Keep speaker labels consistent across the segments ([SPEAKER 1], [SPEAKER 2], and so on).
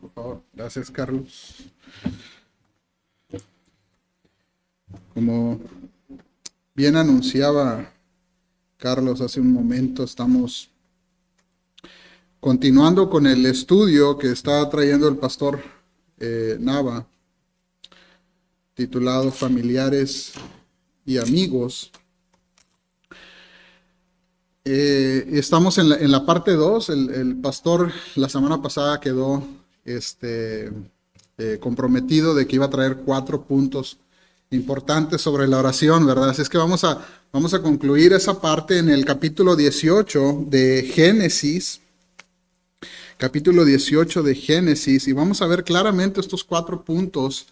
[SPEAKER 1] Por favor. Gracias, Carlos. Como bien anunciaba Carlos hace un momento, estamos continuando con el estudio que está trayendo el pastor Nava, titulado Familiares y Amigos. Estamos en la parte 2. El pastor la semana pasada quedó comprometido de que iba a traer 4 puntos importantes sobre la oración, ¿verdad? Así es que vamos a concluir esa parte en el capítulo 18 de Génesis. Capítulo 18 de Génesis, y vamos a ver claramente estos 4 puntos,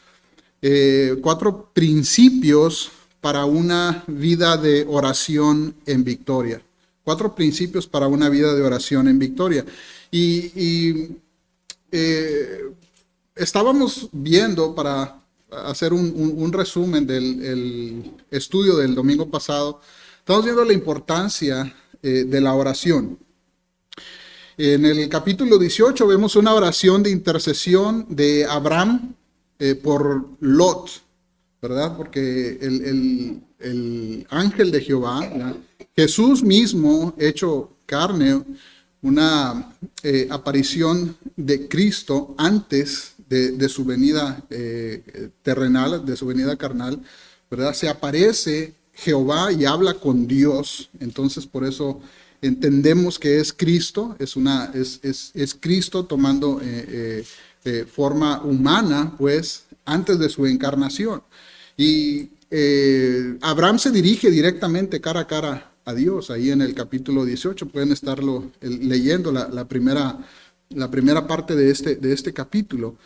[SPEAKER 1] 4 principios para una vida de oración en victoria. 4 principios para una vida de oración en victoria. Estábamos viendo, para hacer un resumen del estudio del domingo pasado, estamos viendo la importancia de la oración. En el capítulo 18 vemos una oración de intercesión de Abraham por Lot, ¿verdad? Porque el ángel de Jehová, ¿verdad? Jesús mismo hecho carne, una aparición de Cristo antes de su venida terrenal, de su venida carnal, ¿verdad? Se aparece Jehová y habla con Dios. Entonces, por eso entendemos que es Cristo, es Cristo tomando forma humana, pues, antes de su encarnación. Y Abraham se dirige directamente cara a cara a Dios, ahí en el capítulo 18, pueden estarlo leyendo la primera parte de este capítulo.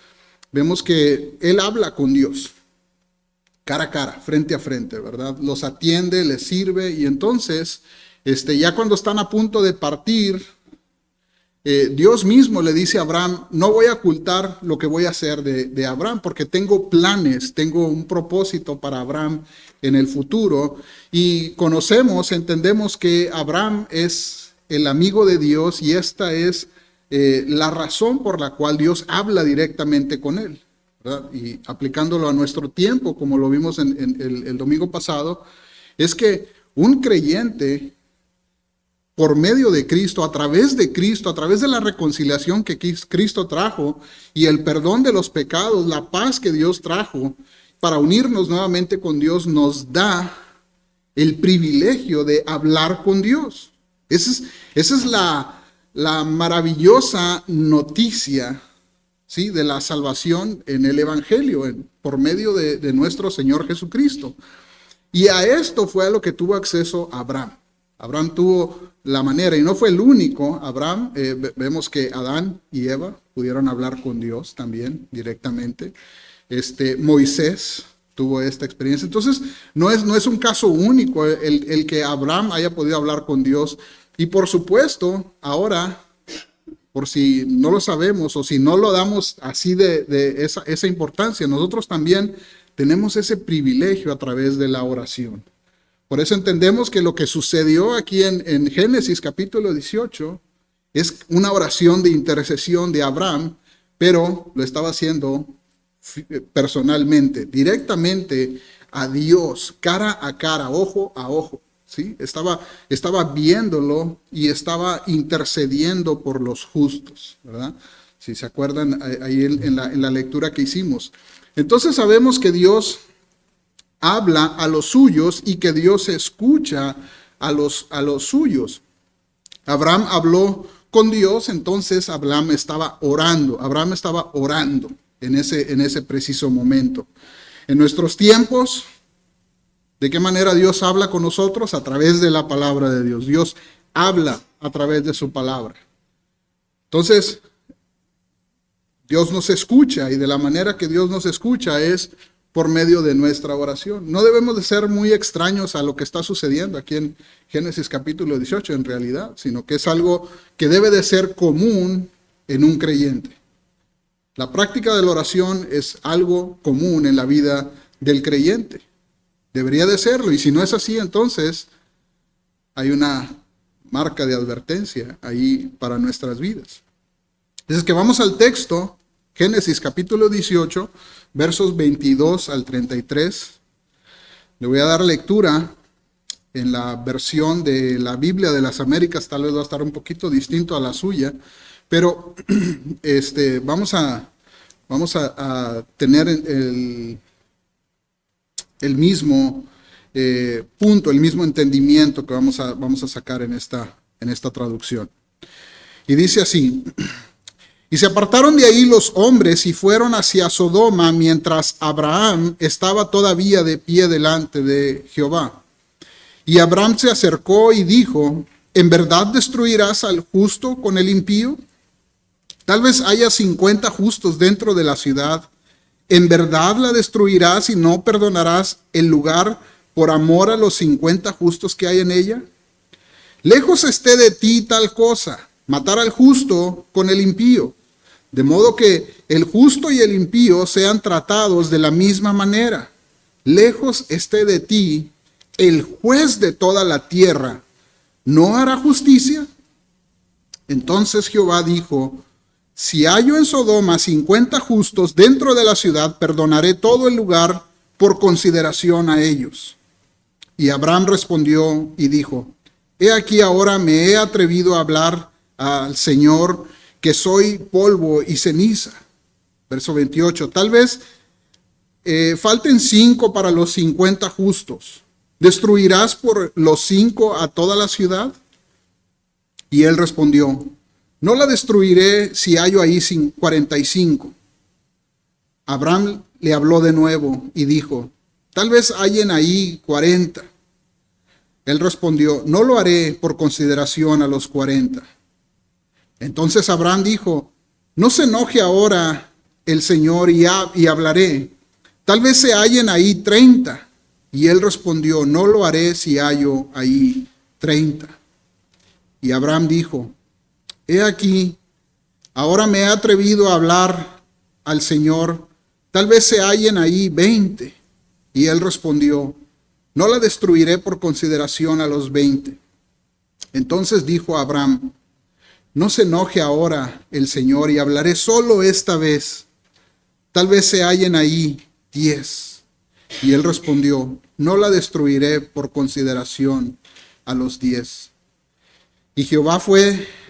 [SPEAKER 1] Vemos que él habla con Dios, cara a cara, frente a frente, ¿verdad? Los atiende, les sirve, y entonces, ya cuando están a punto de partir, Dios mismo le dice a Abraham: no voy a ocultar lo que voy a hacer de Abraham, porque tengo planes, tengo un propósito para Abraham en el futuro. Y entendemos que Abraham es el amigo de Dios, y esta es la razón por la cual Dios habla directamente con él, ¿verdad? Y aplicándolo a nuestro tiempo, como lo vimos en el domingo pasado, es que un creyente, por medio de Cristo, a través de la reconciliación que Cristo trajo y el perdón de los pecados, la paz que Dios trajo para unirnos nuevamente con Dios, nos da el privilegio de hablar con Dios. Esa es la maravillosa noticia, ¿sí?, de la salvación en el Evangelio, por medio de nuestro Señor Jesucristo. Y a esto fue a lo que tuvo acceso Abraham. Abraham tuvo la manera, y no fue el único. Abraham, vemos que Adán y Eva pudieron hablar con Dios también directamente. Moisés tuvo esta experiencia. Entonces, no es un caso único el que Abraham haya podido hablar con Dios. Y por supuesto, ahora, por si no lo sabemos o si no lo damos así de esa importancia, nosotros también tenemos ese privilegio a través de la oración. Por eso entendemos que lo que sucedió aquí en Génesis capítulo 18 es una oración de intercesión de Abraham, pero lo estaba haciendo personalmente, directamente a Dios, cara a cara, ojo a ojo, ¿sí? Estaba viéndolo y estaba intercediendo por los justos, ¿verdad? Si se acuerdan ahí en la lectura que hicimos. Entonces sabemos que Dios habla a los suyos y que Dios escucha a los suyos. Abraham habló con Dios, entonces Abraham estaba orando en ese preciso momento. En nuestros tiempos, ¿de qué manera Dios habla con nosotros? A través de la palabra de Dios. Dios habla a través de su palabra. Entonces, Dios nos escucha, y de la manera que Dios nos escucha es por medio de nuestra oración. No debemos de ser muy extraños a lo que está sucediendo aquí en Génesis capítulo 18 en realidad, sino que es algo que debe de ser común en un creyente. La práctica de la oración es algo común en la vida del creyente. Debería de serlo, y si no es así, entonces hay una marca de advertencia ahí para nuestras vidas. Entonces, que vamos al texto Génesis capítulo 18, versos 22 al 33. Le voy a dar lectura en la versión de la Biblia de las Américas, tal vez va a estar un poquito distinto a la suya, pero vamos a tener el mismo punto, el mismo entendimiento que vamos a sacar en esta traducción. Y dice así: y se apartaron de ahí los hombres y fueron hacia Sodoma mientras Abraham estaba todavía de pie delante de Jehová. Y Abraham se acercó y dijo: ¿en verdad destruirás al justo con el impío? Tal vez haya 50 justos dentro de la ciudad. ¿En verdad la destruirás y no perdonarás el lugar por amor a los 50 justos que hay en ella? Lejos esté de ti tal cosa, matar al justo con el impío, de modo que el justo y el impío sean tratados de la misma manera. Lejos esté de ti el juez de toda la tierra, ¿no hará justicia? Entonces Jehová dijo: si hallo en Sodoma 50 justos dentro de la ciudad, perdonaré todo el lugar por consideración a ellos. Y Abraham respondió y dijo: he aquí ahora me he atrevido a hablar al Señor, que soy polvo y ceniza. Verso 28, tal vez falten 5 para los 50 justos. ¿Destruirás por los 5 a toda la ciudad? Y él respondió: no la destruiré si hallo ahí 45. Abraham le habló de nuevo y dijo: tal vez hallen ahí 40. Él respondió: no lo haré por consideración a los 40. Entonces Abraham dijo: no se enoje ahora el Señor y hablaré. Tal vez se hallen ahí 30. Y él respondió: no lo haré si hallo ahí 30. Y Abraham dijo: he aquí, ahora me he atrevido a hablar al Señor, tal vez se hallen ahí 20. Y él respondió: no la destruiré por consideración a los 20. Entonces dijo Abraham: no se enoje ahora el Señor y hablaré solo esta vez, tal vez se hallen ahí 10. Y él respondió: no la destruiré por consideración a los 10. Y Jehová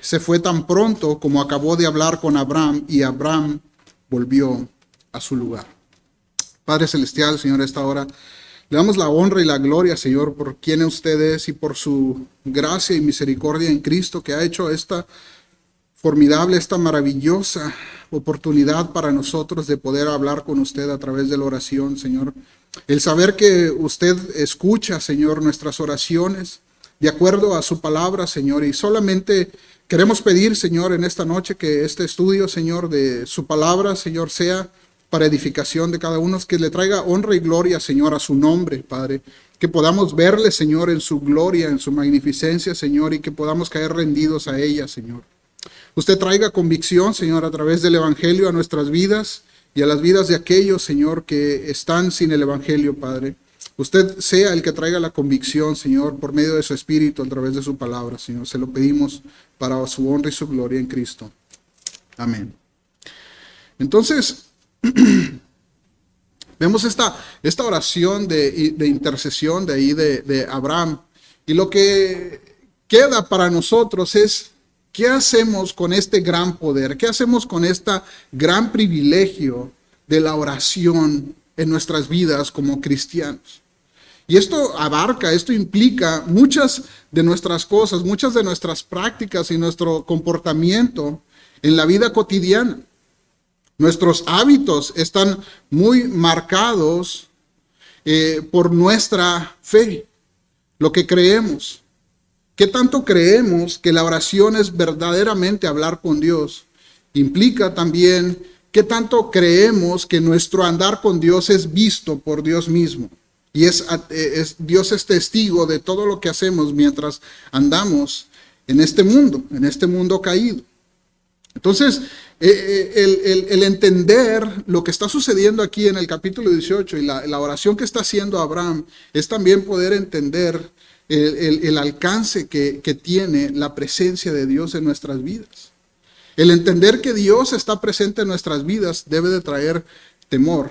[SPEAKER 1] se fue tan pronto como acabó de hablar con Abraham, y Abraham volvió a su lugar. Padre Celestial, Señor, a esta hora le damos la honra y la gloria, Señor, por quién usted es y por su gracia y misericordia en Cristo, que ha hecho esta formidable, esta maravillosa oportunidad para nosotros de poder hablar con usted a través de la oración, Señor. El saber que usted escucha, Señor, nuestras oraciones de acuerdo a su palabra, Señor, y solamente queremos pedir, Señor, en esta noche que este estudio, Señor, de su palabra, Señor, sea para edificación de cada uno, que le traiga honra y gloria, Señor, a su nombre, Padre, que podamos verle, Señor, en su gloria, en su magnificencia, Señor, y que podamos caer rendidos a ella, Señor. Usted traiga convicción, Señor, a través del Evangelio a nuestras vidas y a las vidas de aquellos, Señor, que están sin el Evangelio, Padre. Usted sea el que traiga la convicción, Señor, por medio de su Espíritu, a través de su palabra, Señor. Se lo pedimos para su honra y su gloria en Cristo. Amén. Entonces, vemos esta oración de intercesión de ahí de Abraham. Y lo que queda para nosotros es: ¿qué hacemos con este gran poder? ¿Qué hacemos con este gran privilegio de la oración en nuestras vidas como cristianos? Y esto implica muchas de nuestras cosas, muchas de nuestras prácticas y nuestro comportamiento en la vida cotidiana. Nuestros hábitos están muy marcados por nuestra fe, lo que creemos. ¿Qué tanto creemos que la oración es verdaderamente hablar con Dios? Implica también qué tanto creemos que nuestro andar con Dios es visto por Dios mismo. Y Dios es testigo de todo lo que hacemos mientras andamos en este mundo caído. Entonces, el entender lo que está sucediendo aquí en el capítulo 18 y la oración que está haciendo Abraham es también poder entender el alcance que tiene la presencia de Dios en nuestras vidas. El entender que Dios está presente en nuestras vidas debe de traer temor.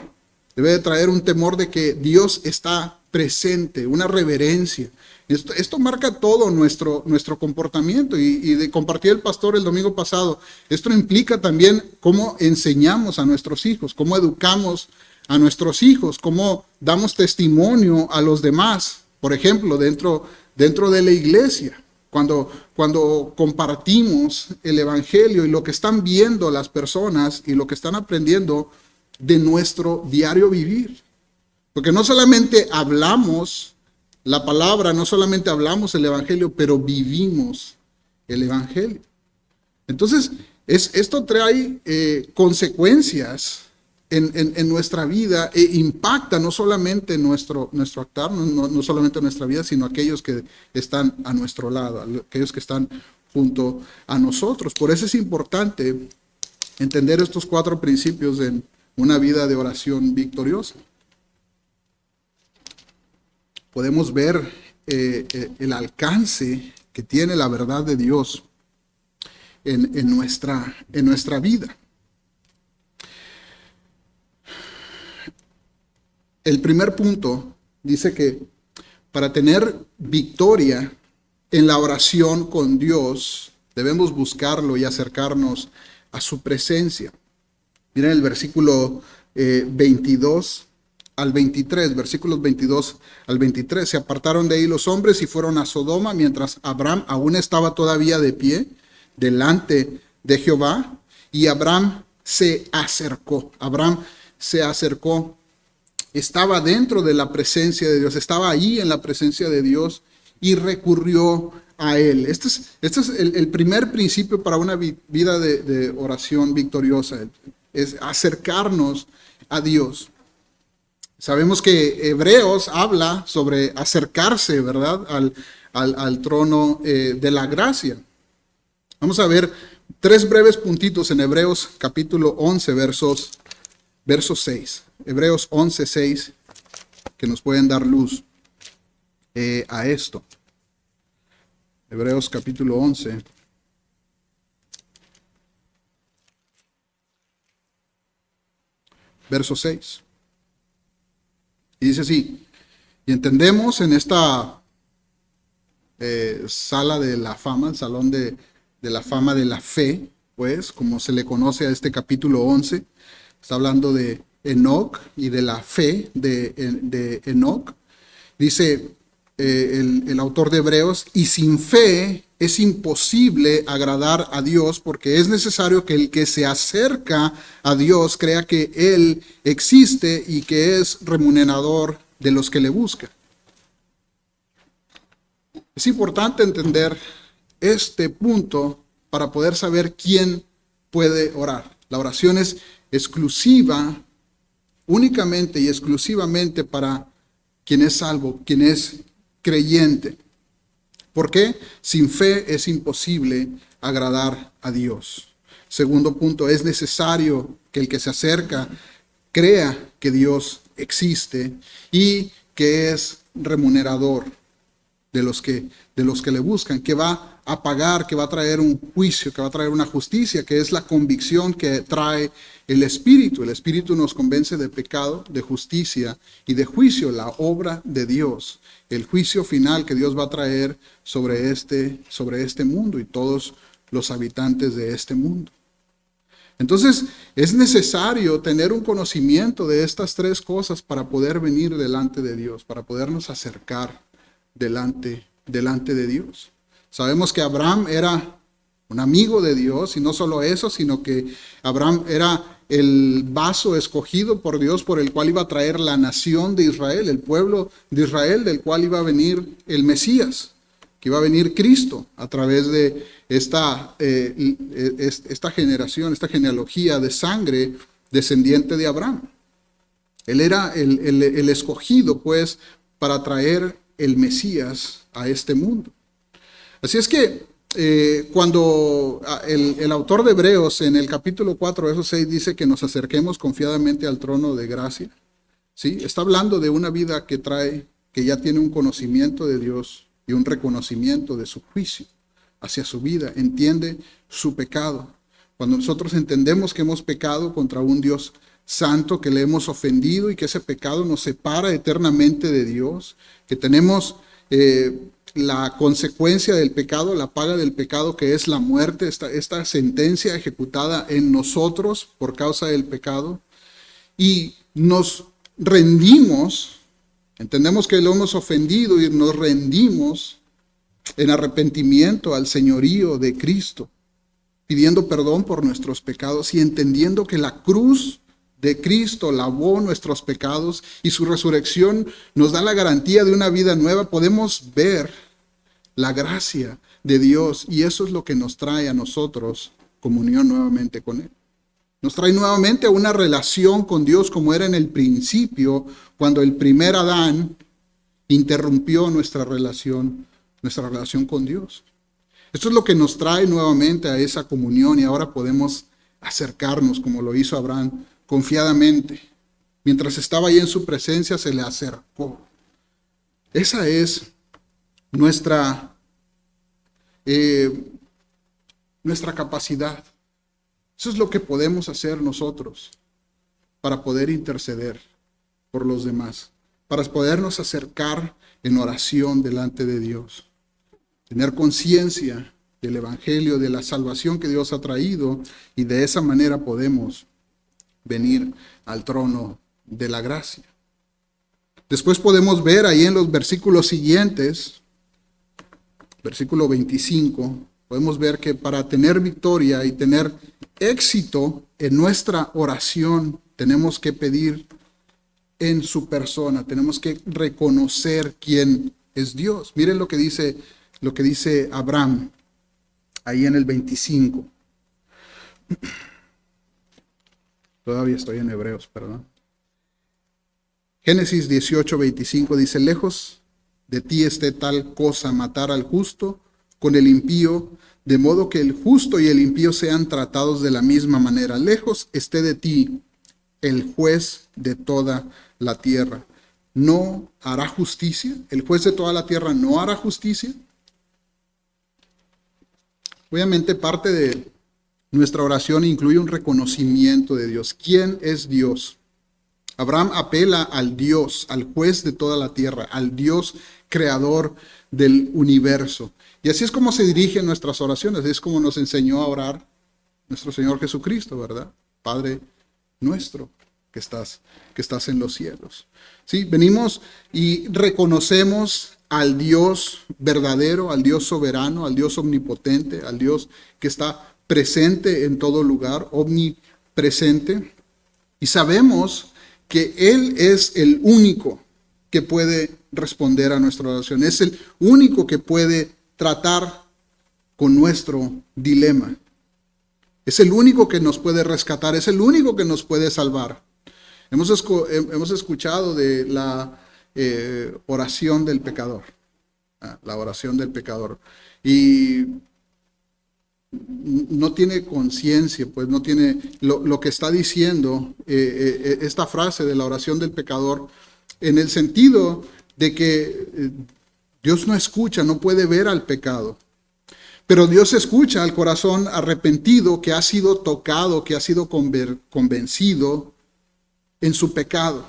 [SPEAKER 1] Debe de traer un temor de que Dios está presente, una reverencia. Esto marca todo nuestro comportamiento y de compartir el pastor el domingo pasado. Esto implica también cómo enseñamos a nuestros hijos, cómo educamos a nuestros hijos, cómo damos testimonio a los demás. Por ejemplo, dentro de la iglesia, cuando compartimos el evangelio y lo que están viendo las personas y lo que están aprendiendo de nuestro diario vivir. Porque no solamente hablamos la palabra, no solamente hablamos el evangelio, pero vivimos el evangelio. Entonces, esto trae consecuencias en nuestra vida e impacta no solamente nuestro actuar, no solamente nuestra vida, sino aquellos que están a nuestro lado, aquellos que están junto a nosotros. Por eso es importante entender estos 4 principios en una vida de oración victoriosa. Podemos ver el alcance que tiene la verdad de Dios en nuestra vida. El primer punto dice que para tener victoria en la oración con Dios, debemos buscarlo y acercarnos a su presencia. Miren el versículo 22 al 23, versículos 22 al 23. Se apartaron de ahí los hombres y fueron a Sodoma mientras Abraham aún estaba todavía de pie delante de Jehová. Y Abraham se acercó. Estaba dentro de la presencia de Dios, estaba ahí en la presencia de Dios y recurrió a Él. Este es el primer principio para una vida de oración victoriosa, es acercarnos a Dios. Sabemos que Hebreos habla sobre acercarse, ¿verdad?, al trono de la gracia. Vamos a ver 3 breves puntitos en Hebreos capítulo 11, verso 6. Hebreos 11, 6, que nos pueden dar luz a esto. Hebreos capítulo 11. Verso 6. Y dice así: y entendemos en esta sala de la fama, el salón de la fama de la fe, pues, como se le conoce a este capítulo 11, está hablando de Enoc y de la fe de Enoc. Dice el autor de Hebreos: y sin fe es imposible agradar a Dios, porque es necesario que el que se acerca a Dios crea que Él existe y que es remunerador de los que le buscan. Es importante entender este punto para poder saber quién puede orar. La oración es exclusiva, únicamente y exclusivamente para quien es salvo, quien es creyente. ¿Por qué? Sin fe es imposible agradar a Dios. Segundo punto, es necesario que el que se acerca crea que Dios existe y que es remunerador de los que le buscan, que va a pagar, que va a traer un juicio, que va a traer una justicia, que es la convicción que trae el Espíritu. El Espíritu nos convence de pecado, de justicia y de juicio, la obra de Dios, el juicio final que Dios va a traer sobre este mundo y todos los habitantes de este mundo. Entonces, es necesario tener un conocimiento de estas 3 cosas para poder venir delante de Dios, para podernos acercar delante de Dios. Sabemos que Abraham era un amigo de Dios, y no solo eso, sino que Abraham era el vaso escogido por Dios por el cual iba a traer la nación de Israel, el pueblo de Israel, del cual iba a venir el Mesías, que iba a venir Cristo a través de esta generación, esta genealogía de sangre descendiente de Abraham. Él era el escogido, pues, para traer el Mesías a este mundo. Así es que cuando el autor de Hebreos en el capítulo 4, verso 6 dice que nos acerquemos confiadamente al trono de gracia, ¿sí? Está hablando de una vida que ya tiene un conocimiento de Dios y un reconocimiento de su juicio hacia su vida, entiende su pecado. Cuando nosotros entendemos que hemos pecado contra un Dios santo, que le hemos ofendido y que ese pecado nos separa eternamente de Dios, que tenemos la consecuencia del pecado, la paga del pecado, que es la muerte, esta sentencia ejecutada en nosotros por causa del pecado, y nos rendimos, entendemos que lo hemos ofendido y nos rendimos en arrepentimiento al señorío de Cristo, pidiendo perdón por nuestros pecados y entendiendo que la cruz de Cristo lavó nuestros pecados y su resurrección nos da la garantía de una vida nueva. Podemos ver la gracia de Dios y eso es lo que nos trae a nosotros comunión nuevamente con Él. Nos trae nuevamente a una relación con Dios como era en el principio, cuando el primer Adán interrumpió nuestra relación con Dios. Esto es lo que nos trae nuevamente a esa comunión y ahora podemos acercarnos como lo hizo Abraham confiadamente. Mientras estaba ahí en su presencia, se le acercó. Esa es nuestra capacidad. Eso es lo que podemos hacer nosotros para poder interceder por los demás, para podernos acercar en oración delante de Dios. Tener conciencia del Evangelio, de la salvación que Dios ha traído, y de esa manera podemos venir al trono de la gracia. Después podemos ver ahí en los versículos siguientes, versículo 25, podemos ver que para tener victoria y tener éxito en nuestra oración, tenemos que pedir en su persona, tenemos que reconocer quién es Dios. Miren lo que dice Abraham ahí en el 25. Todavía estoy en Hebreos, perdón. Génesis 18, 25 dice: lejos de ti esté tal cosa, matar al justo con el impío, de modo que el justo y el impío sean tratados de la misma manera. Lejos esté de ti el juez de toda la tierra. ¿No hará justicia? ¿El juez de toda la tierra no hará justicia? Obviamente parte de nuestra oración incluye un reconocimiento de Dios. ¿Quién es Dios? Abraham apela al Dios, al juez de toda la tierra, al Dios creador del universo. Y así es como se dirigen nuestras oraciones, es como nos enseñó a orar nuestro Señor Jesucristo, ¿verdad? Padre nuestro que estás en los cielos. Sí, venimos y reconocemos al Dios verdadero, al Dios soberano, al Dios omnipotente, al Dios que está presente en todo lugar, omnipresente. Y sabemos que Él es el único que puede responder a nuestra oración. Es el único que puede tratar con nuestro dilema. Es el único que nos puede rescatar, es el único que nos puede salvar. Hemos escuchado de la oración del pecador, la oración del pecador. Y no tiene conciencia, pues no tiene lo que está diciendo esta frase de la oración del pecador, en el sentido de que Dios no escucha, no puede ver al pecado. Pero Dios escucha al corazón arrepentido que ha sido tocado, que ha sido convencido en su pecado,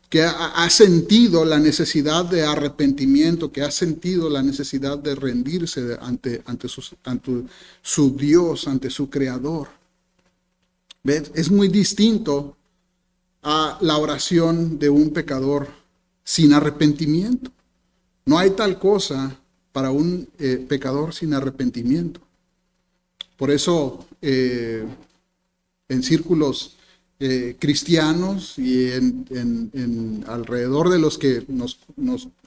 [SPEAKER 1] que ha sentido la necesidad de arrepentimiento, que ha sentido la necesidad de rendirse ante su Dios, ante su Creador. ¿Ves? Es muy distinto a la oración de un pecador sin arrepentimiento. No hay tal cosa para un pecador sin arrepentimiento. Por eso, en círculos cristianos y en alrededor de los que nos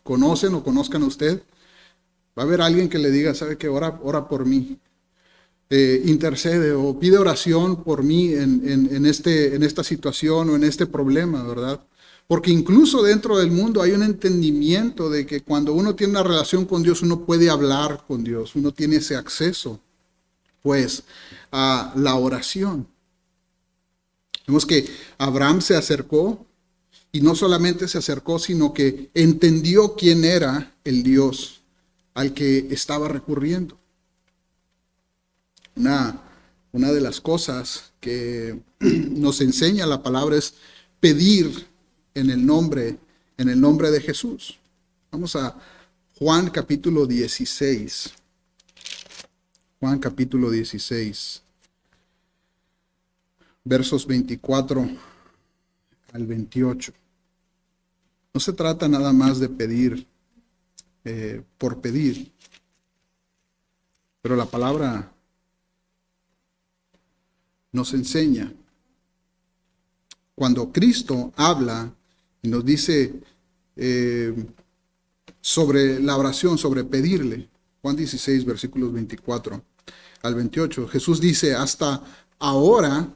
[SPEAKER 1] conocen o conozcan a usted, va a haber alguien que le diga, ¿sabe qué? Ora por mí. Intercede o pide oración por mí en esta situación o en este problema, ¿verdad? Porque incluso dentro del mundo hay un entendimiento de que cuando uno tiene una relación con Dios, uno puede hablar con Dios, uno tiene ese acceso, pues, a la oración. Vemos que Abraham se acercó y no solamente se acercó, sino que entendió quién era el Dios al que estaba recurriendo. Una una de las cosas que nos enseña la palabra es pedir en el nombre de Jesús. Vamos a Juan capítulo 16. Juan capítulo 16, versos 24 al 28. No se trata nada más de pedir por pedir, pero la palabra nos enseña. Cuando Cristo habla y nos dice sobre la oración, sobre pedirle, Juan 16, versículos 24 al 28, Jesús dice, hasta ahora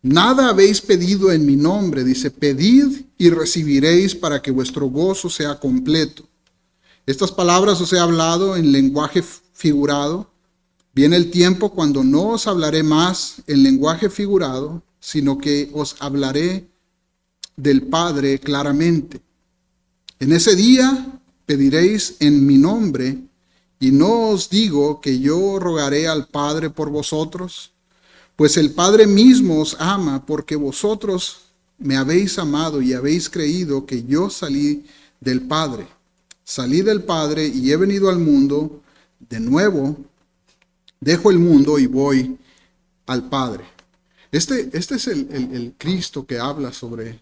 [SPEAKER 1] nada habéis pedido en mi nombre. Dice, pedid y recibiréis para que vuestro gozo sea completo. Estas palabras os he hablado en lenguaje figurado. Viene el tiempo cuando no os hablaré más en lenguaje figurado, sino que os hablaré del Padre claramente. En ese día pediréis en mi nombre, y no os digo que yo rogaré al Padre por vosotros, pues el Padre mismo os ama, porque vosotros me habéis amado y habéis creído que yo salí del Padre. Salí del Padre y he venido al mundo. De nuevo, dejo el mundo y voy al Padre. Este es el Cristo que habla sobre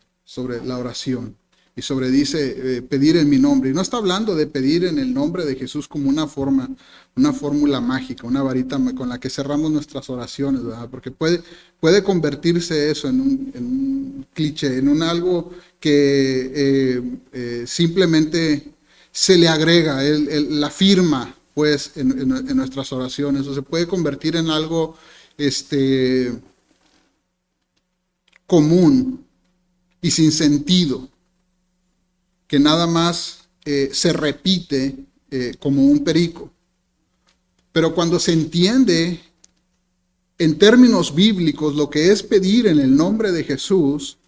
[SPEAKER 1] la oración. Y dice, pedir en mi nombre. Y no está hablando de pedir en el nombre de Jesús como una fórmula mágica, una varita con la que cerramos nuestras oraciones, ¿verdad? Porque puede convertirse eso en un cliché, en algo que simplemente se le agrega la firma, pues, en nuestras oraciones. O se puede convertir en algo común y sin sentido, que nada más se repite como un perico. Pero cuando se entiende en términos bíblicos lo que es pedir en el nombre de Jesús,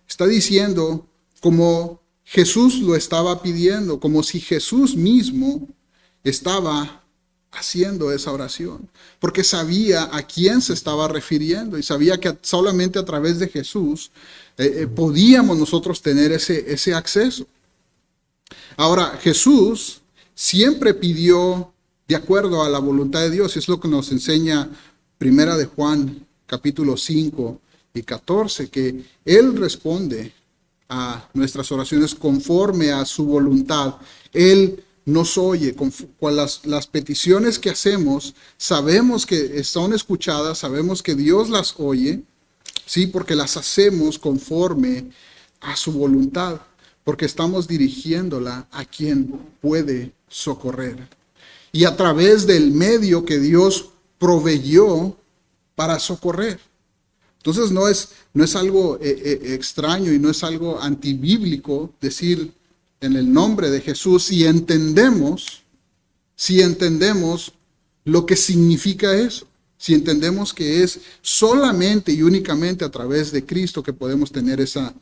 [SPEAKER 1] está diciendo como Jesús lo estaba pidiendo, como si Jesús mismo estaba haciendo esa oración, porque sabía a quién se estaba refiriendo y sabía que solamente a través de Jesús podíamos nosotros tener ese acceso. Ahora, Jesús siempre pidió de acuerdo a la voluntad de Dios, y es lo que nos enseña Primera de Juan, capítulo 5 y 14, que Él responde a nuestras oraciones conforme a su voluntad. Él nos oye, con las peticiones que hacemos, sabemos que son escuchadas, sabemos que Dios las oye, sí, porque las hacemos conforme a su voluntad, porque estamos dirigiéndola a quien puede socorrer. Y a través del medio que Dios proveyó para socorrer. Entonces no es algo extraño y no es algo antibíblico decir en el nombre de Jesús si entendemos lo que significa eso. Si entendemos que es solamente y únicamente a través de Cristo que podemos tener esa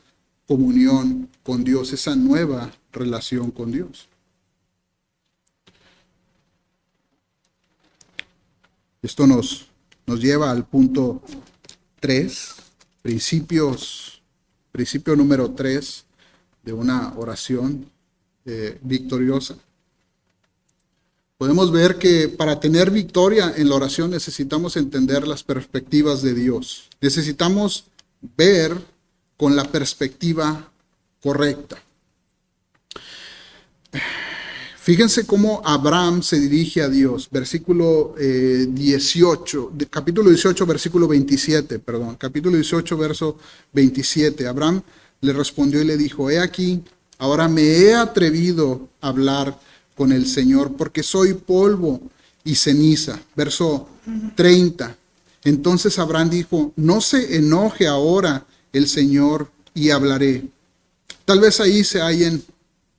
[SPEAKER 1] comunión con Dios, esa nueva relación con Dios. Esto nos lleva al punto 3, principio número 3 de una oración victoriosa. Podemos ver que para tener victoria en la oración necesitamos entender las perspectivas de Dios. Necesitamos ver con la perspectiva correcta. Fíjense cómo Abraham se dirige a Dios. Capítulo 18, versículo 27, capítulo 18, verso 27. Abraham le respondió y le dijo, he aquí, ahora me he atrevido a hablar con el Señor, porque soy polvo y ceniza. Verso 30. Entonces Abraham dijo, no se enoje ahora el Señor y hablaré. Tal vez ahí se hallen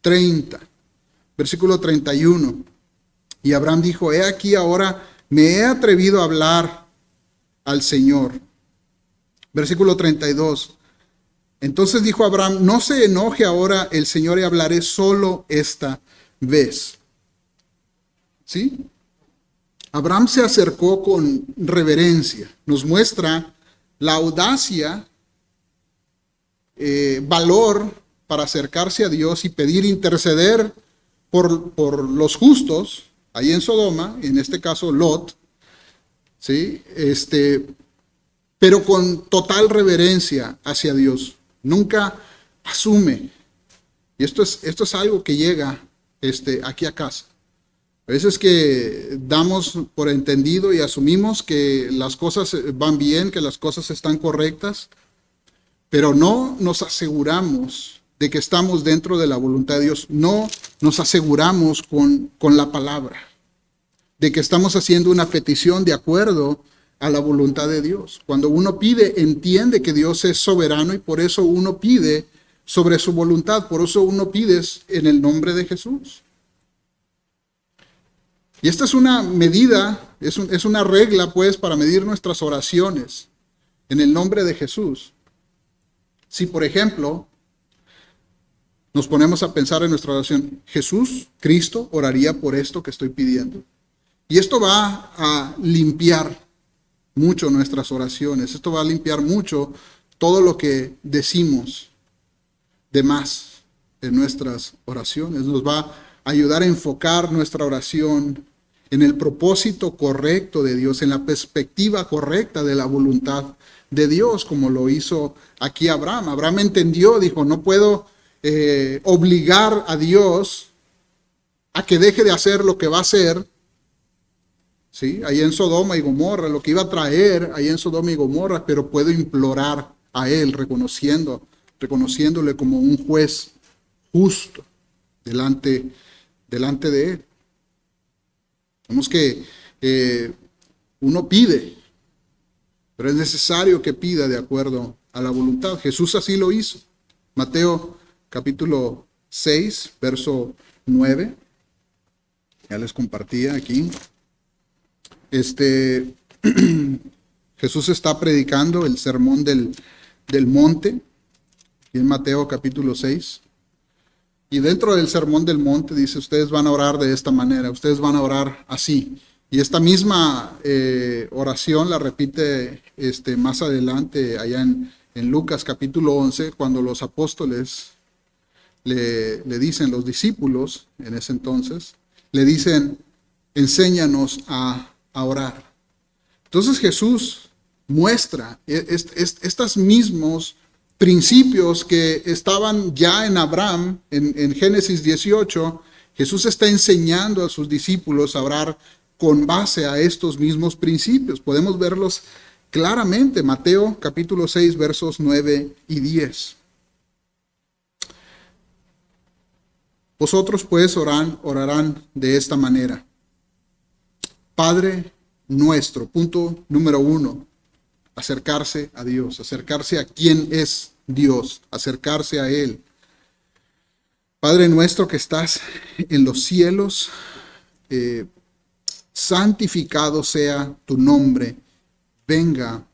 [SPEAKER 1] 30. Versículo 31. Y Abraham dijo, he aquí ahora me he atrevido a hablar al Señor. Versículo 32. Entonces dijo Abraham, no se enoje ahora el Señor y hablaré solo esta vez. ¿Sí? Abraham se acercó con reverencia. Nos muestra la audacia, valor para acercarse a Dios y pedir interceder por los justos, ahí en Sodoma, en este caso Lot, ¿sí? Pero con total reverencia hacia Dios. Nunca asume. Y esto es algo que llega aquí a casa. A veces que damos por entendido y asumimos que las cosas van bien, que las cosas están correctas, pero no nos aseguramos de que estamos dentro de la voluntad de Dios. No nos aseguramos con la palabra, de que estamos haciendo una petición de acuerdo a la voluntad de Dios. Cuando uno pide, entiende que Dios es soberano y por eso uno pide sobre su voluntad, por eso uno pide en el nombre de Jesús. Y esta es una medida, es una regla pues para medir nuestras oraciones en el nombre de Jesús. Si por ejemplo nos ponemos a pensar en nuestra oración, Jesús, Cristo, oraría por esto que estoy pidiendo. Y esto va a limpiar mucho nuestras oraciones, esto va a limpiar mucho todo lo que decimos de más en nuestras oraciones, nos va a ayudar a enfocar nuestra oración en el propósito correcto de Dios, en la perspectiva correcta de la voluntad de Dios, como lo hizo aquí Abraham. Abraham entendió, dijo, no puedo obligar a Dios a que deje de hacer lo que va a hacer, ¿sí? Ahí en Sodoma y Gomorra, lo que iba a traer ahí en Sodoma y Gomorra, pero puedo implorar a Él, reconociéndole como un juez justo delante de Él. Vemos que uno pide, pero es necesario que pida de acuerdo a la voluntad. Jesús así lo hizo. Mateo capítulo 6, verso 9. Ya les compartía aquí. Jesús está predicando el sermón del monte, en Mateo capítulo 6. Y dentro del sermón del monte dice, ustedes van a orar de esta manera, ustedes van a orar así. Y esta misma oración la repite más adelante, allá en Lucas capítulo 11, cuando los apóstoles le dicen, los discípulos en ese entonces, le dicen, enséñanos a orar. Entonces Jesús muestra estos mismos principios que estaban ya en Abraham, en Génesis 18, Jesús está enseñando a sus discípulos a orar con base a estos mismos principios. Podemos verlos claramente, Mateo capítulo 6, versos 9 y 10. Vosotros pues orarán de esta manera. Padre nuestro, punto número 1. Acercarse a Dios, acercarse a quien es Dios, acercarse a Él. Padre nuestro que estás en los cielos, santificado sea tu nombre, venga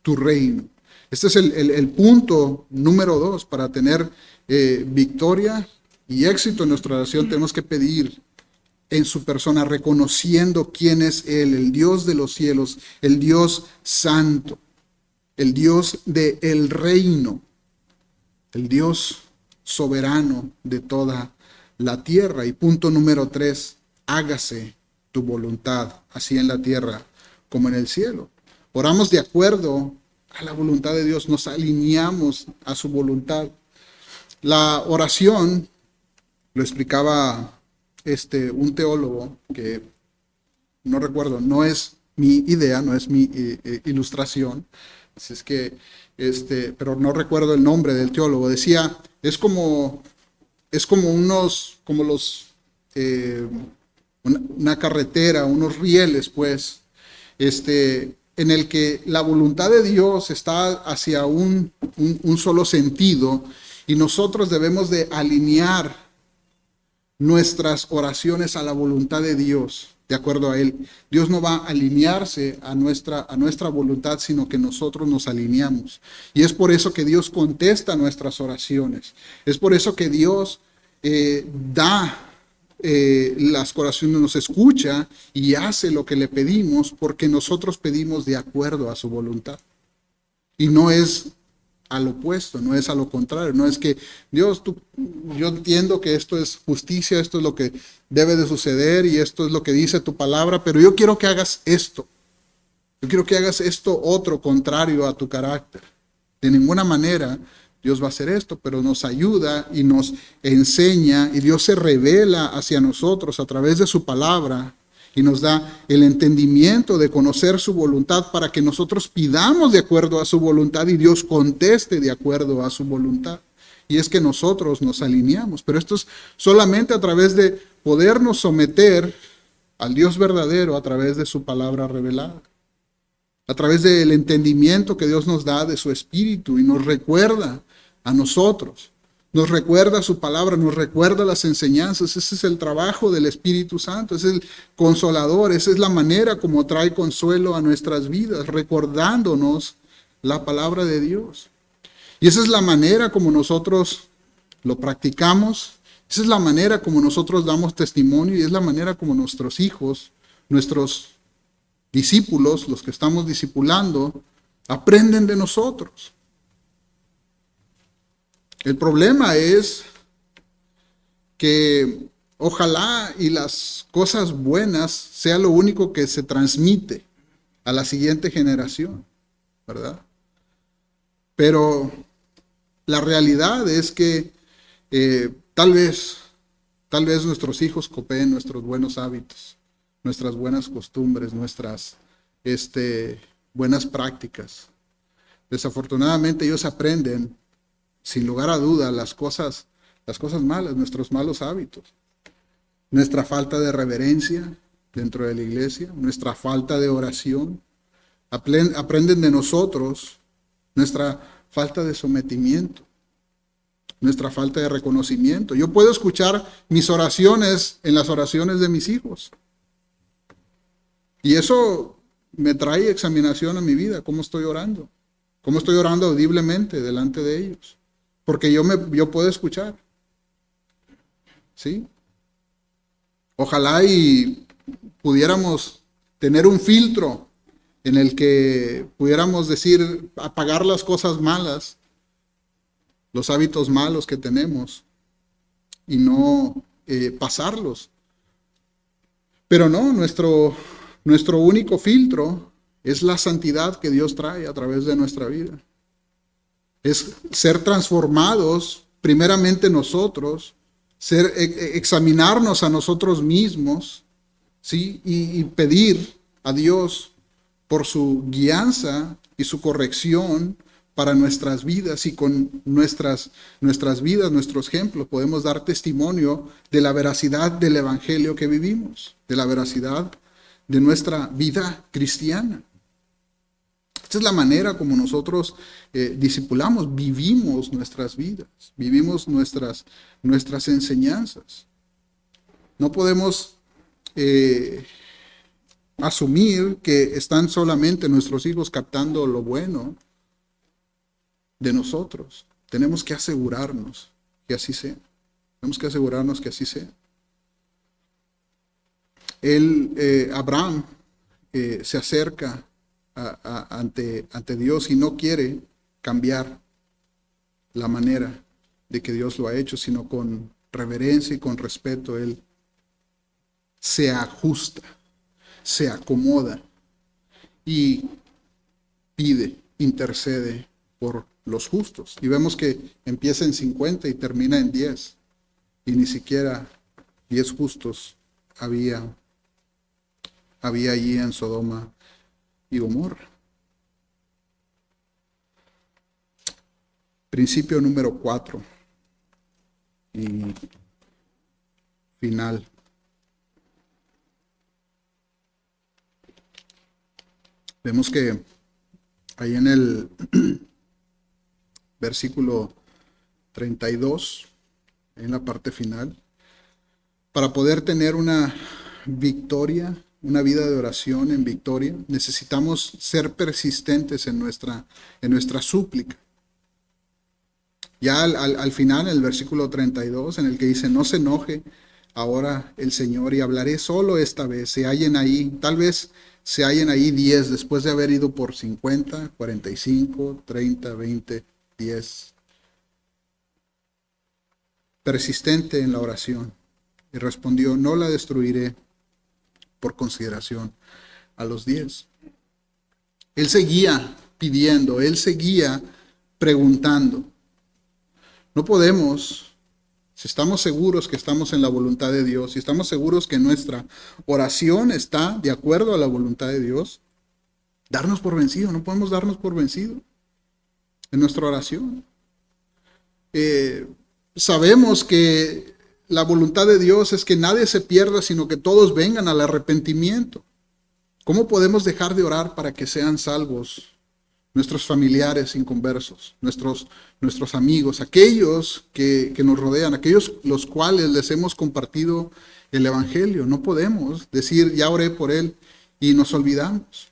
[SPEAKER 1] tu reino. Este es el punto número 2. Para tener victoria y éxito en nuestra oración tenemos que pedir en su persona, reconociendo quién es Él, el Dios de los cielos, el Dios santo, el Dios del reino, el Dios soberano de toda la tierra. Y punto número 3, hágase tu voluntad, así en la tierra como en el cielo. Oramos de acuerdo a la voluntad de Dios, nos alineamos a su voluntad. La oración, lo explicaba un teólogo que no recuerdo, no es mi idea, no es mi ilustración, así es que, pero no recuerdo el nombre del teólogo. Decía, es como una carretera, unos rieles, pues, en el que la voluntad de Dios está hacia un solo sentido y nosotros debemos de alinear nuestras oraciones a la voluntad de Dios, de acuerdo a Él. Dios no va a alinearse a nuestra voluntad, sino que nosotros nos alineamos. Y es por eso que Dios contesta nuestras oraciones. Es por eso que Dios da las oraciones, nos escucha y hace lo que le pedimos porque nosotros pedimos de acuerdo a su voluntad. Y no es al opuesto, no es a lo contrario, no es que Dios, yo entiendo que esto es justicia, esto es lo que debe de suceder y esto es lo que dice tu palabra, pero yo quiero que hagas esto. Yo quiero que hagas esto otro contrario a tu carácter. De ninguna manera Dios va a hacer esto, pero nos ayuda y nos enseña y Dios se revela hacia nosotros a través de su palabra y nos da el entendimiento de conocer su voluntad para que nosotros pidamos de acuerdo a su voluntad y Dios conteste de acuerdo a su voluntad. Y es que nosotros nos alineamos, pero esto es solamente a través de podernos someter al Dios verdadero a través de su palabra revelada. A través del entendimiento que Dios nos da de su Espíritu y nos recuerda a nosotros, nos recuerda su palabra, nos recuerda las enseñanzas. Ese es el trabajo del Espíritu Santo, ese es el consolador, esa es la manera como trae consuelo a nuestras vidas, recordándonos la palabra de Dios. Y esa es la manera como nosotros lo practicamos, esa es la manera como nosotros damos testimonio y es la manera como nuestros hijos, nuestros discípulos, los que estamos discipulando, aprenden de nosotros. El problema es que ojalá y las cosas buenas sea lo único que se transmite a la siguiente generación, ¿verdad? Pero la realidad es que tal vez nuestros hijos copien nuestros buenos hábitos, nuestras buenas costumbres, nuestras buenas prácticas. Desafortunadamente ellos aprenden, sin lugar a duda, las cosas malas, nuestros malos hábitos, nuestra falta de reverencia dentro de la iglesia, nuestra falta de oración. Aprenden de nosotros nuestra falta de sometimiento, nuestra falta de reconocimiento. Yo puedo escuchar mis oraciones en las oraciones de mis hijos. Y eso me trae examinación a mi vida, cómo estoy orando audiblemente delante de ellos. Porque yo puedo escuchar. ¿Sí? Ojalá y pudiéramos tener un filtro en el que pudiéramos decir, apagar las cosas malas, los hábitos malos que tenemos y no pasarlos. Pero no, nuestro único filtro es la santidad que Dios trae a través de nuestra vida. Es ser transformados, primeramente nosotros, examinarnos a nosotros mismos, ¿sí? Y pedir a Dios por su guianza y su corrección para nuestras vidas, y con nuestras vidas, nuestros ejemplos, podemos dar testimonio de la veracidad del evangelio que vivimos, de la veracidad de nuestra vida cristiana. Esta es la manera como nosotros discipulamos, vivimos nuestras vidas, vivimos nuestras enseñanzas. No podemos asumir que están solamente nuestros hijos captando lo bueno de nosotros. Tenemos que asegurarnos que así sea. Tenemos que asegurarnos que así sea. Abraham se acerca ante Dios y no quiere cambiar la manera de que Dios lo ha hecho, sino con reverencia y con respeto él se ajusta, se acomoda y pide, intercede por los justos. Y vemos que empieza en 50 y termina en 10, y ni siquiera 10 justos había allí en Sodoma y Gomorra. Principio número 4 y final. Vemos que ahí en el versículo 32, en la parte final, para poder tener una victoria, una vida de oración en victoria, necesitamos ser persistentes en nuestra súplica. Ya al final, en el versículo 32, en el que dice, no se enoje ahora el Señor, y hablaré solo esta vez. Se hallen ahí, tal vez se hallen ahí 10 después de haber ido por 50, 45, 30, 20, 10. Persistente en la oración. Y respondió, no la destruiré por consideración a los 10. Él seguía pidiendo, él seguía preguntando. No podemos, si estamos seguros que estamos en la voluntad de Dios, si estamos seguros que nuestra oración está de acuerdo a la voluntad de Dios, darnos por vencido. No podemos darnos por vencido en nuestra oración. Sabemos que la voluntad de Dios es que nadie se pierda, sino que todos vengan al arrepentimiento. ¿Cómo podemos dejar de orar para que sean salvos nuestros familiares inconversos, nuestros amigos, aquellos que nos rodean, aquellos los cuales les hemos compartido el Evangelio? No podemos decir, ya oré por él, y nos olvidamos.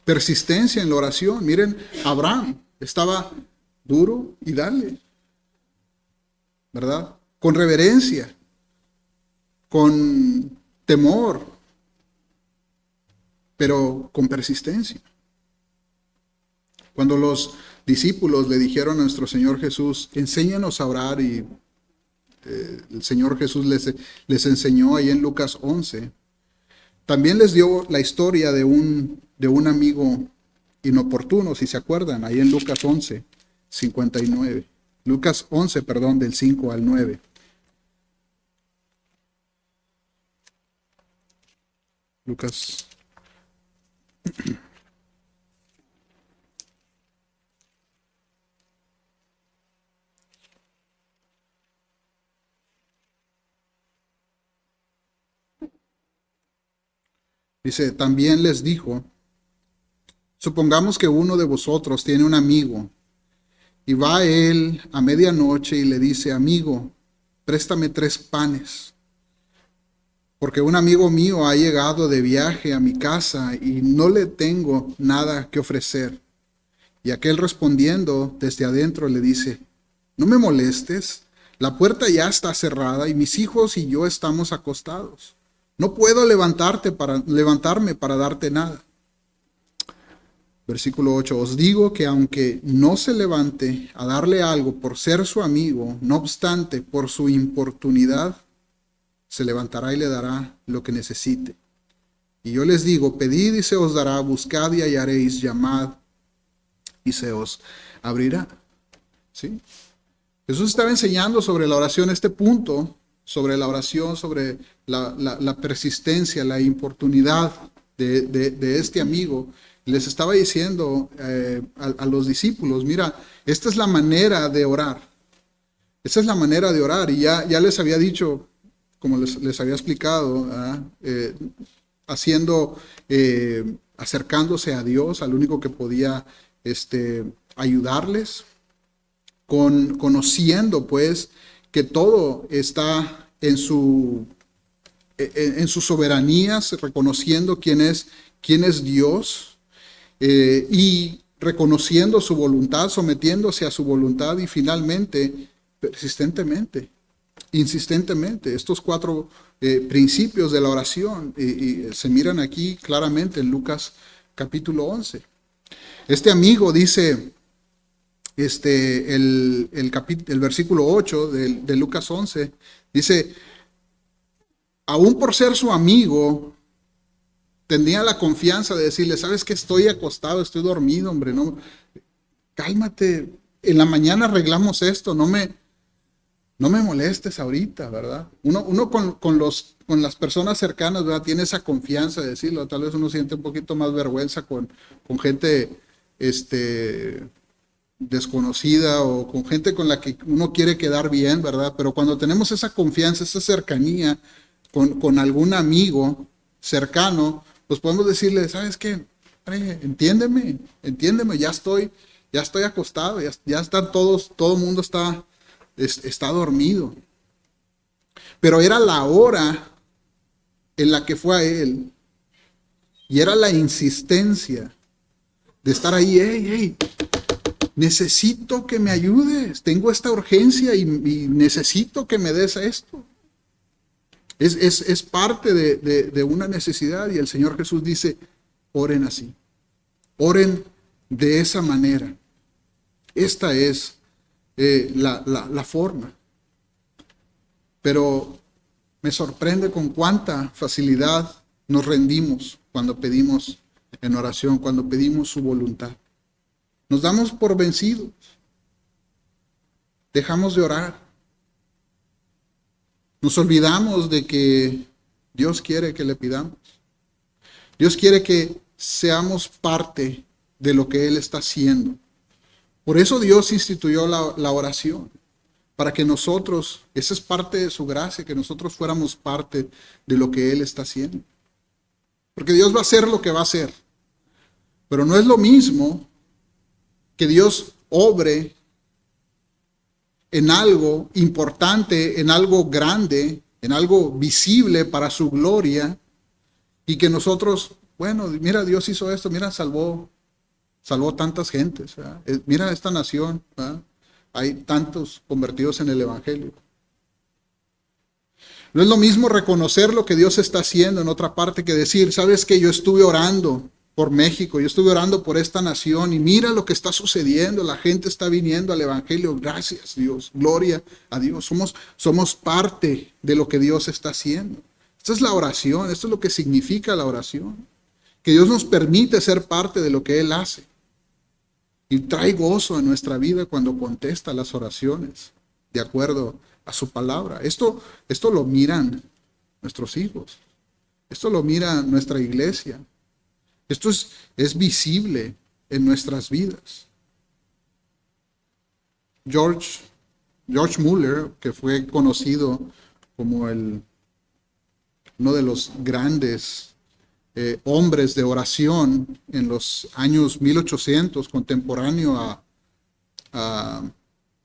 [SPEAKER 1] Persistencia en la oración. Miren, Abraham estaba duro y dale, ¿verdad? Con reverencia, con temor, pero con persistencia. Cuando los discípulos le dijeron a nuestro Señor Jesús, enséñanos a orar, y el Señor Jesús les enseñó ahí en Lucas 11, también les dio la historia de un amigo inoportuno, si se acuerdan, ahí en Lucas 11, 59. Lucas 11, perdón, del 5 al 9. Lucas. Dice, también les dijo, supongamos que uno de vosotros tiene un amigo y va a él a medianoche y le dice, amigo, préstame 3 panes, porque un amigo mío ha llegado de viaje a mi casa y no le tengo nada que ofrecer. Y aquel respondiendo desde adentro le dice, no me molestes, la puerta ya está cerrada y mis hijos y yo estamos acostados. No puedo levantarme para darte nada. Versículo 8, os digo que aunque no se levante a darle algo por ser su amigo, no obstante, por su importunidad, se levantará y le dará lo que necesite. Y yo les digo, pedid y se os dará, buscad y hallaréis, llamad y se os abrirá. ¿Sí? Jesús estaba enseñando sobre la oración, este punto, sobre la oración, sobre la persistencia, la importunidad de este amigo. Les estaba diciendo a los discípulos, mira, esta es la manera de orar. Esta es la manera de orar. Y ya les había dicho, como les había explicado, acercándose a Dios, al único que podía ayudarles, conociendo pues que todo está en su soberanía, reconociendo quién es Dios, y reconociendo su voluntad, sometiéndose a su voluntad, y finalmente, persistentemente, insistentemente. Estos 4 principios de la oración y se miran aquí claramente en Lucas capítulo 11. Este amigo dice, el versículo 8 de Lucas 11, dice, aún por ser su amigo, tenía la confianza de decirle, ¿sabes qué? Estoy acostado, estoy dormido, hombre, no, cálmate, en la mañana arreglamos esto, no me molestes ahorita, ¿verdad? Uno con las personas cercanas, ¿verdad? Tiene esa confianza de decirlo. Tal vez uno siente un poquito más vergüenza con gente desconocida, o con gente con la que uno quiere quedar bien, ¿verdad? Pero cuando tenemos esa confianza, esa cercanía con algún amigo cercano, pues podemos decirle, ¿sabes qué? Entiéndeme, ya estoy acostado, ya están todos, todo el mundo está dormido. Pero era la hora en la que fue a él, y era la insistencia de estar ahí, hey, necesito que me ayudes, tengo esta urgencia y necesito que me des esto. Es parte de una necesidad, y el Señor Jesús dice, oren así, oren de esa manera. Esta es la forma. Pero me sorprende con cuánta facilidad nos rendimos cuando pedimos en oración, cuando pedimos su voluntad. Nos damos por vencidos. Dejamos de orar. Nos olvidamos de que Dios quiere que le pidamos. Dios quiere que seamos parte de lo que Él está haciendo. Por eso Dios instituyó la oración. Para que nosotros, esa es parte de su gracia, que nosotros fuéramos parte de lo que Él está haciendo. Porque Dios va a hacer lo que va a hacer. Pero no es lo mismo que Dios obre en algo importante, en algo grande, en algo visible para su gloria, y que nosotros, bueno, mira, Dios hizo esto, mira, salvó tantas gentes, ¿verdad? Mira esta nación, ¿verdad? Hay tantos convertidos en el Evangelio. No es lo mismo reconocer lo que Dios está haciendo en otra parte que decir, ¿sabes qué? Yo estuve orando por México, yo estuve orando por esta nación y mira lo que está sucediendo, la gente está viniendo al Evangelio, gracias Dios, gloria a Dios, somos parte de lo que Dios está haciendo. Esta es la oración, esto es lo que significa la oración, que Dios nos permite ser parte de lo que Él hace y trae gozo a nuestra vida cuando contesta las oraciones de acuerdo a su palabra. Esto lo miran nuestros hijos, esto lo mira nuestra iglesia. Esto es visible en nuestras vidas. George Mueller, que fue conocido como uno de los grandes hombres de oración en los años 1800, contemporáneo a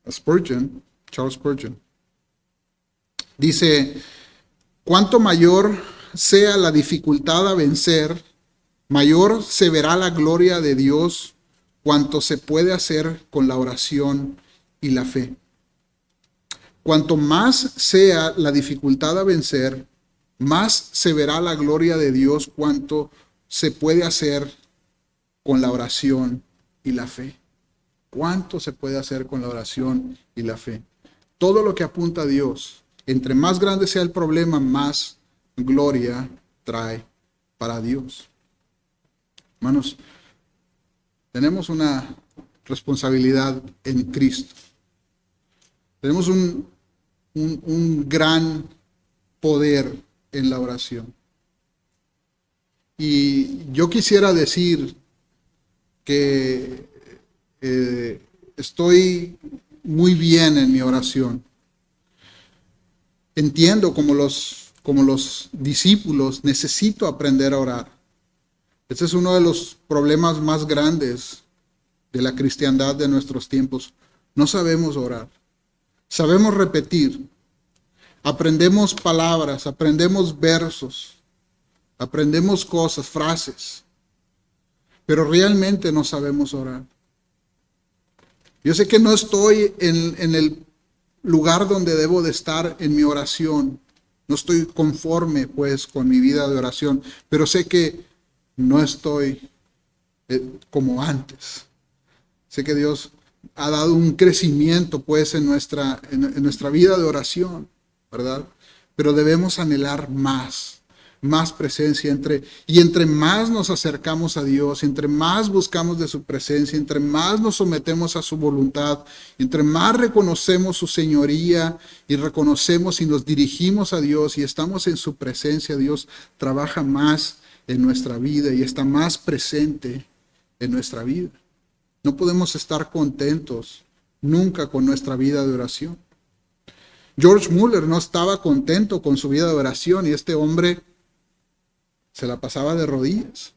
[SPEAKER 1] Spurgeon, Charles Spurgeon, dice, cuanto mayor sea la dificultad a vencer, mayor se verá la gloria de Dios cuanto se puede hacer con la oración y la fe. Cuanto más sea la dificultad a vencer, más se verá la gloria de Dios cuanto se puede hacer con la oración y la fe. ¿Cuánto se puede hacer con la oración y la fe? Todo lo que apunta a Dios, entre más grande sea el problema, más gloria trae para Dios. Hermanos, tenemos una responsabilidad en Cristo. Tenemos un gran poder en la oración. Y yo quisiera decir que estoy muy bien en mi oración. Entiendo como los discípulos, necesito aprender a orar. Este es uno de los problemas más grandes de la cristiandad de nuestros tiempos. No sabemos orar. Sabemos repetir. Aprendemos palabras, aprendemos versos, aprendemos cosas, frases, pero realmente no sabemos orar. Yo sé que no estoy en el lugar donde debo de estar en mi oración. No estoy conforme, pues, con mi vida de oración, pero sé que no estoy como antes. Sé que Dios ha dado un crecimiento, pues, en nuestra vida de oración, ¿verdad? Pero debemos anhelar más presencia. Entre más nos acercamos a Dios, entre más buscamos de su presencia, entre más nos sometemos a su voluntad, entre más reconocemos su señoría y reconocemos y nos dirigimos a Dios y estamos en su presencia, Dios trabaja más en nuestra vida y está más presente en nuestra vida. No podemos estar contentos nunca con nuestra vida de oración. George Mueller no estaba contento con su vida de oración y este hombre se la pasaba de rodillas.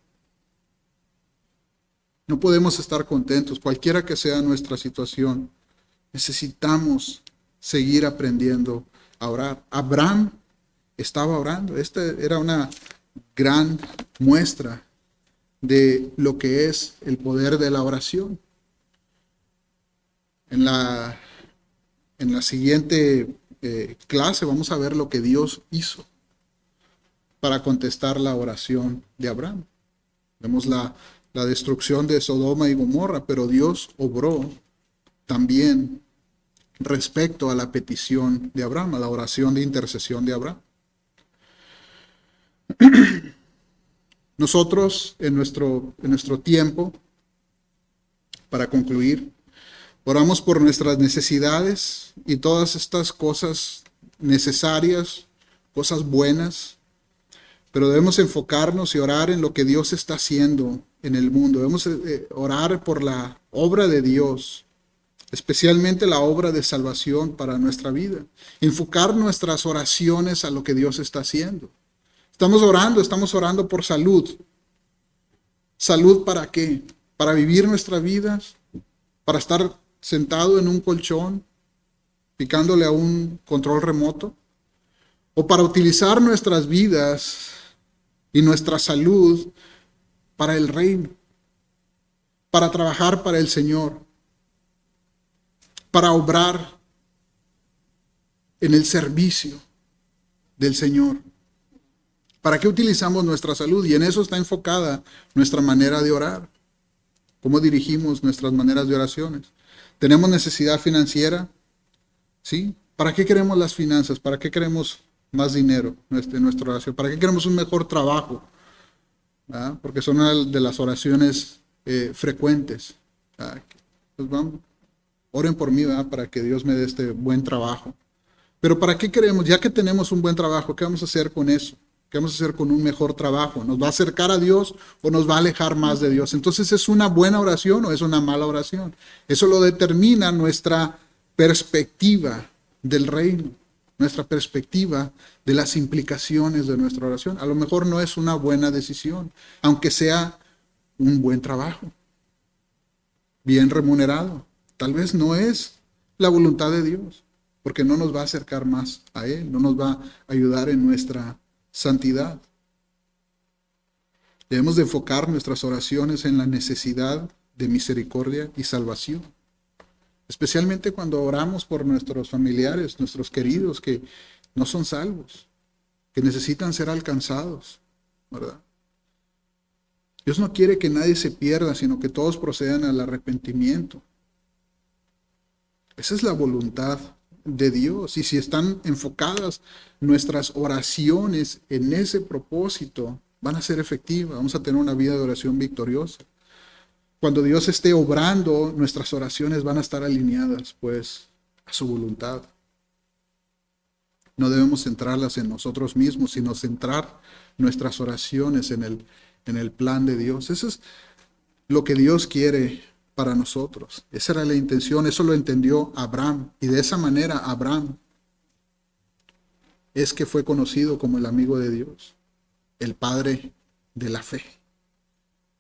[SPEAKER 1] No podemos estar contentos, cualquiera que sea nuestra situación. Necesitamos seguir aprendiendo a orar. Abraham estaba orando. Esta era una gran muestra de lo que es el poder de la oración. En la siguiente clase vamos a ver lo que Dios hizo para contestar la oración de Abraham. Vemos la destrucción de Sodoma y Gomorra, pero Dios obró también respecto a la petición de Abraham, a la oración de intercesión de Abraham. Nosotros en nuestro tiempo, para concluir, oramos por nuestras necesidades y todas estas cosas necesarias, cosas buenas, pero debemos enfocarnos y orar en lo que Dios está haciendo en el mundo. Debemos orar por la obra de Dios, especialmente la obra de salvación para nuestra vida. Enfocar nuestras oraciones a lo que Dios está haciendo. Estamos orando por salud. ¿Salud para qué? Para vivir nuestras vidas, para estar sentado en un colchón, picándole a un control remoto, o para utilizar nuestras vidas y nuestra salud para el reino, para trabajar para el Señor, para obrar en el servicio del Señor. ¿Para qué utilizamos nuestra salud? Y en eso está enfocada nuestra manera de orar. ¿Cómo dirigimos nuestras maneras de oraciones? ¿Tenemos necesidad financiera? ¿Sí? ¿Para qué queremos las finanzas? ¿Para qué queremos más dinero en nuestra oración? ¿Para qué queremos un mejor trabajo? ¿Ah? Porque son una de las oraciones frecuentes. Pues vamos, oren por mí, ¿verdad? Para que Dios me dé este buen trabajo. Pero ¿para qué queremos? Ya que tenemos un buen trabajo, ¿qué vamos a hacer con eso? ¿Qué vamos a hacer con un mejor trabajo? ¿Nos va a acercar a Dios o nos va a alejar más de Dios? Entonces, ¿es una buena oración o es una mala oración? Eso lo determina nuestra perspectiva del reino, nuestra perspectiva de las implicaciones de nuestra oración. A lo mejor no es una buena decisión, aunque sea un buen trabajo, bien remunerado. Tal vez no es la voluntad de Dios, porque no nos va a acercar más a Él, no nos va a ayudar en nuestra santidad. Debemos de enfocar nuestras oraciones en la necesidad de misericordia y salvación, especialmente cuando oramos por nuestros familiares, nuestros queridos que no son salvos, que necesitan ser alcanzados, ¿verdad? Dios no quiere que nadie se pierda, sino que todos procedan al arrepentimiento. Esa es la voluntad de Dios. Y si están enfocadas nuestras oraciones en ese propósito, van a ser efectivas. Vamos a tener una vida de oración victoriosa. Cuando Dios esté obrando, nuestras oraciones van a estar alineadas, pues, a su voluntad. No debemos centrarlas en nosotros mismos, sino centrar nuestras oraciones en el plan de Dios. Eso es lo que Dios quiere para nosotros. Esa era la intención, eso lo entendió Abraham. Y de esa manera Abraham es que fue conocido como el amigo de Dios, el padre de la fe,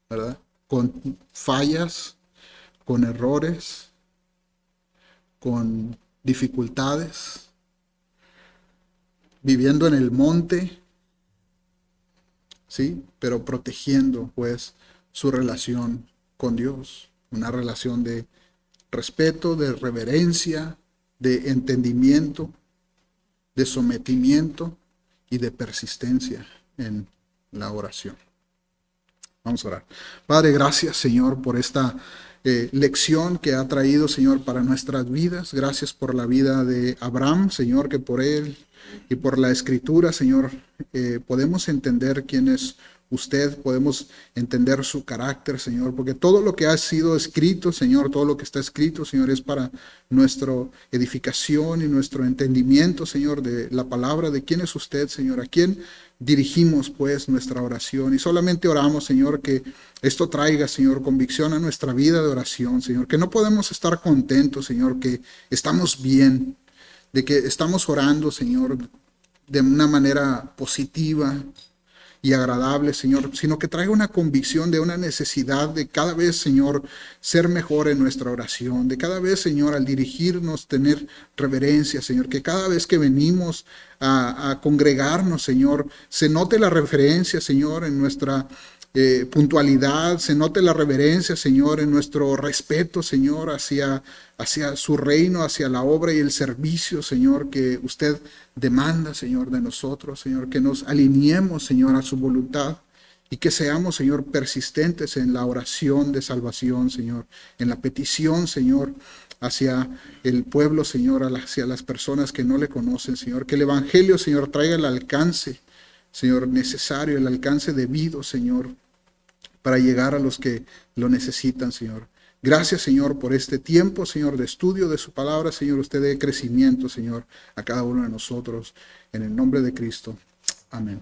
[SPEAKER 1] ¿verdad? Con fallas, con errores, con dificultades, viviendo en el monte, ¿sí? Pero protegiendo, pues, su relación con Dios. Una relación de respeto, de reverencia, de entendimiento, de sometimiento y de persistencia en la oración. Vamos a orar. Padre, gracias, Señor, por esta lección que ha traído, Señor, para nuestras vidas. Gracias por la vida de Abraham, Señor, que por él y por la Escritura, Señor, podemos entender quién es usted, podemos entender su carácter, Señor, porque todo lo que ha sido escrito, Señor, todo lo que está escrito, Señor, es para nuestra edificación y nuestro entendimiento, Señor, de la palabra, de quién es usted, Señor, a quién dirigimos, pues, nuestra oración. Y solamente oramos, Señor, que esto traiga, Señor, convicción a nuestra vida de oración, Señor, que no podemos estar contentos, Señor, que estamos bien, de que estamos orando, Señor, de una manera positiva y agradable, Señor, sino que traiga una convicción de una necesidad de cada vez, Señor, ser mejor en nuestra oración, de cada vez, Señor, al dirigirnos, tener reverencia, Señor, que cada vez que venimos a congregarnos, Señor, se note la referencia, Señor, en nuestra puntualidad, se note la reverencia, Señor, en nuestro respeto, Señor, hacia su reino, hacia la obra y el servicio, Señor, que usted demanda, Señor, de nosotros, Señor, que nos alineemos, Señor, a su voluntad. Y que seamos, Señor, persistentes en la oración de salvación, Señor, en la petición, Señor, hacia el pueblo, Señor, hacia las personas que no le conocen, Señor. Que el Evangelio, Señor, traiga el alcance, Señor, necesario, el alcance debido, Señor, para llegar a los que lo necesitan, Señor. Gracias, Señor, por este tiempo, Señor, de estudio de su palabra, Señor. Usted dé crecimiento, Señor, a cada uno de nosotros. En el nombre de Cristo. Amén.